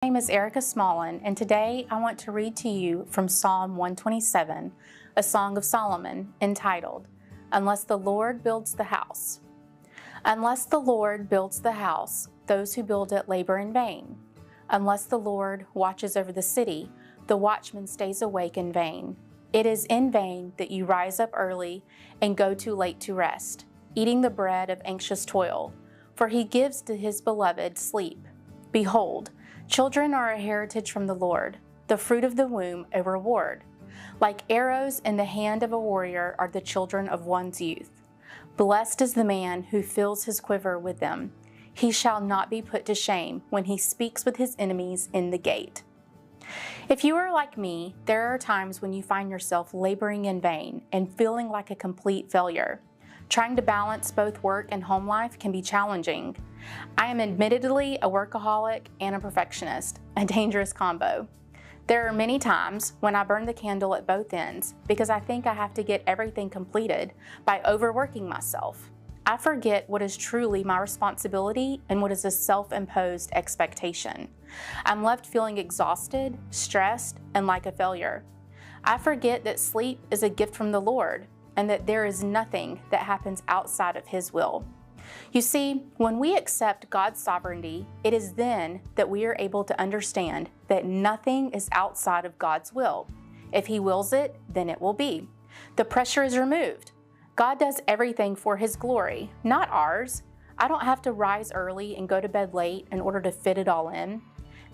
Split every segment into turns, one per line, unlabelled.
My name is Erica Smallen, and today I want to read to you from Psalm 127, a Song of Solomon, entitled, Unless the Lord Builds the House. Unless the Lord builds the house, those who build it labor in vain. Unless the Lord watches over the city, the watchman stays awake in vain. It is in vain that you rise up early and go too late to rest, eating the bread of anxious toil, for he gives to his beloved sleep. Behold, children are a heritage from the Lord, the fruit of the womb a reward. Like arrows in the hand of a warrior are the children of one's youth. Blessed is the man who fills his quiver with them. He shall not be put to shame when he speaks with his enemies in the gate. If you are like me, there are times when you find yourself laboring in vain and feeling like a complete failure. Trying to balance both work and home life can be challenging. I am admittedly a workaholic and a perfectionist, a dangerous combo. There are many times when I burn the candle at both ends because I think I have to get everything completed by overworking myself. I forget what is truly my responsibility and what is a self-imposed expectation. I'm left feeling exhausted, stressed, and like a failure. I forget that sleep is a gift from the Lord and that there is nothing that happens outside of His will. You see, when we accept God's sovereignty, it is then that we are able to understand that nothing is outside of God's will. If He wills it, then it will be. The pressure is removed. God does everything for His glory, not ours. I don't have to rise early and go to bed late in order to fit it all in.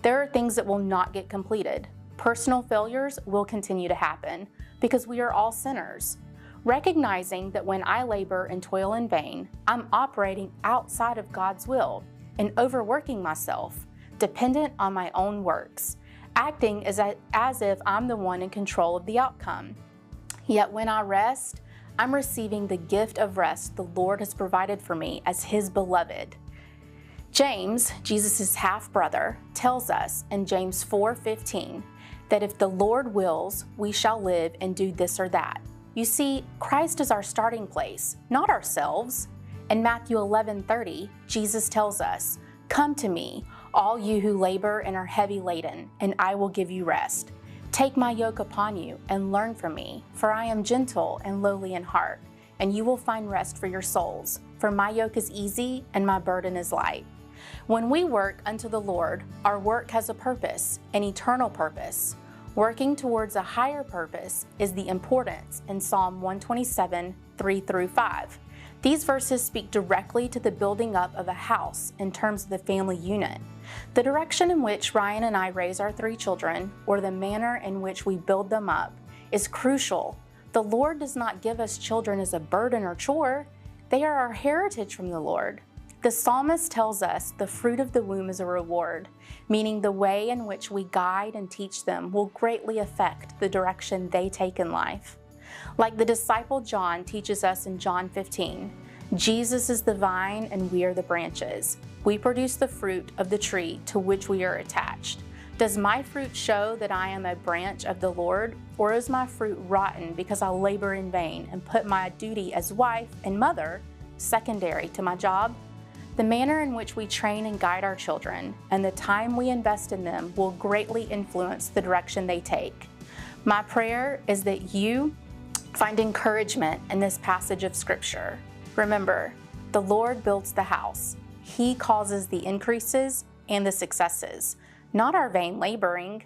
There are things that will not get completed. Personal failures will continue to happen because we are all sinners. Recognizing that when I labor and toil in vain, I'm operating outside of God's will and overworking myself, dependent on my own works, acting as if I'm the one in control of the outcome. Yet when I rest, I'm receiving the gift of rest the Lord has provided for me as His beloved. James, Jesus' half-brother, tells us in James 4:15 that if the Lord wills, we shall live and do this or that. You see, Christ is our starting place, not ourselves. In Matthew 11:30, Jesus tells us, Come to me, all you who labor and are heavy laden, and I will give you rest. Take my yoke upon you and learn from me, for I am gentle and lowly in heart, and you will find rest for your souls. For my yoke is easy and my burden is light. When we work unto the Lord, our work has a purpose, an eternal purpose. Working towards a higher purpose is the importance in Psalm 127, 3-5. These verses speak directly to the building up of a house in terms of the family unit. The direction in which Ryan and I raise our 3 children, or the manner in which we build them up, is crucial. The Lord does not give us children as a burden or chore. They are our heritage from the Lord. The psalmist tells us the fruit of the womb is a reward, meaning the way in which we guide and teach them will greatly affect the direction they take in life. Like the disciple John teaches us in John 15, Jesus is the vine and we are the branches. We produce the fruit of the tree to which we are attached. Does my fruit show that I am a branch of the Lord, or is my fruit rotten because I labor in vain and put my duty as wife and mother secondary to my job? The manner in which we train and guide our children and the time we invest in them will greatly influence the direction they take. My prayer is that you find encouragement in this passage of Scripture. Remember, the Lord builds the house. He causes the increases and the successes, not our vain laboring.